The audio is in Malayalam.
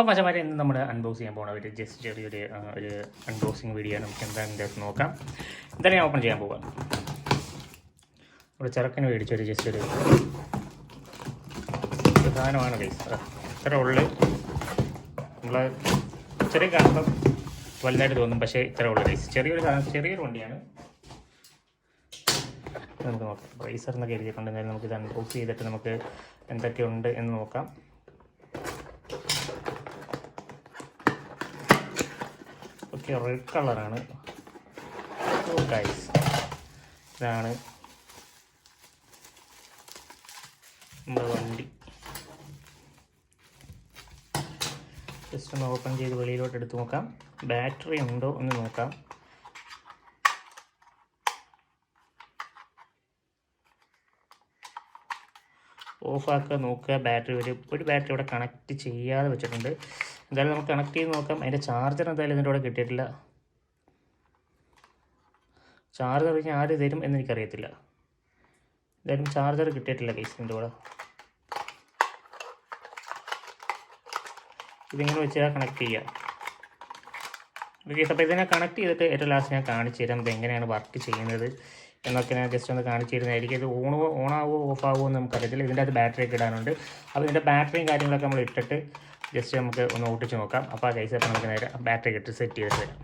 അപ്പോൾ മച്ചമാരെ ഇന്ന് നമ്മൾ അൺബോക്സ് ചെയ്യാൻ പോകണം. ഒരു ജസ്റ്റ് ചെറിയൊരു അൺബോക്സിങ് വീഡിയോ നമുക്ക് എന്താണെന്ന് ജസ്റ്റ് നോക്കാം. എന്തായാലും ഞാൻ ഓപ്പൺ ചെയ്യാൻ പോകാം. ഒരു ചെറുക്കന് മേടിച്ചൊരു ജസ്റ്റ് ഒരു സാധനമാണ് ഗൈസ്. ഇത്ര ഉള്ളു. നമ്മൾ ചെറിയ കാണുമ്പം വലുതായിട്ട് തോന്നും, പക്ഷേ ഇത്ര ഉള്ളു ഗൈസ്. ചെറിയൊരു വണ്ടിയാണ്. നമുക്ക് നോക്കാം. റൈസർ എന്നൊക്കെ എഴുതിയിട്ടുണ്ട്. എന്തായാലും നമുക്കിത് അൺബോക്സ് ചെയ്തിട്ട് നമുക്ക് എന്തൊക്കെയുണ്ട് എന്ന് നോക്കാം. ഓക്കെ, റെഡ് കളറാണ്. ഗൈസ്, ഇതാണ് നമ്മുടെ വണ്ടി. ജസ്റ്റ് ഒന്ന് ഓപ്പൺ ചെയ്ത് വെളിയിലോട്ട് എടുത്ത് നോക്കാം. ബാറ്ററി ഉണ്ടോ എന്ന് നോക്കാം. ഓഫാക്കുക, നോക്കുക. ഒരു ബാറ്ററി ഇവിടെ കണക്റ്റ് ചെയ്യാതെ വെച്ചിട്ടുണ്ട്. എന്തായാലും നമുക്ക് കണക്ട് ചെയ്ത് നോക്കാം. അതിൻ്റെ ചാർജർ എന്തായാലും ഇതിൻ്റെ കൂടെ കിട്ടിയിട്ടില്ല. ചാർജർ കഴിഞ്ഞാൽ ആര് തരും എന്ന് എനിക്കറിയത്തില്ല. എന്തായാലും ചാർജർ കിട്ടിയിട്ടില്ല കേസ് ഇതിൻ്റെ കൂടെ. ഇതിങ്ങനെ വെച്ചാൽ കണക്ട് ചെയ്യുക. കേസ് അപ്പോൾ ഇതിനെ കണക്ട് ചെയ്തിട്ട് ഏറ്റവും ലാസ്റ്റ് ഞാൻ കാണിച്ചു തരാം ഇത് എങ്ങനെയാണ് വർക്ക് ചെയ്യുന്നത് എന്നൊക്കെ. ഞാൻ ജസ്റ്റ് ഒന്ന് കാണിച്ചു തരുന്നതായിരിക്കും. ഇത് ഓണാവോ ഓഫാവോ എന്ന് നമുക്കറിയത്തില്ല. ഇതിൻ്റെ അകത്ത് ബാറ്ററി ഒക്കെ ഇടാനുണ്ട്. അപ്പോൾ ഇതിൻ്റെ ബാറ്ററിയും കാര്യങ്ങളൊക്കെ നമ്മൾ ഇട്ടിട്ട് ജസ്റ്റ് നമുക്ക് ഒന്ന് ഓട്ടിച്ച് നോക്കാം. അപ്പോൾ ആ കേസ് അപ്പോൾ നമുക്ക് നേരെ ബാറ്ററി ഇട്ട് സെറ്റ് ചെയ്തിട്ട് വരാം.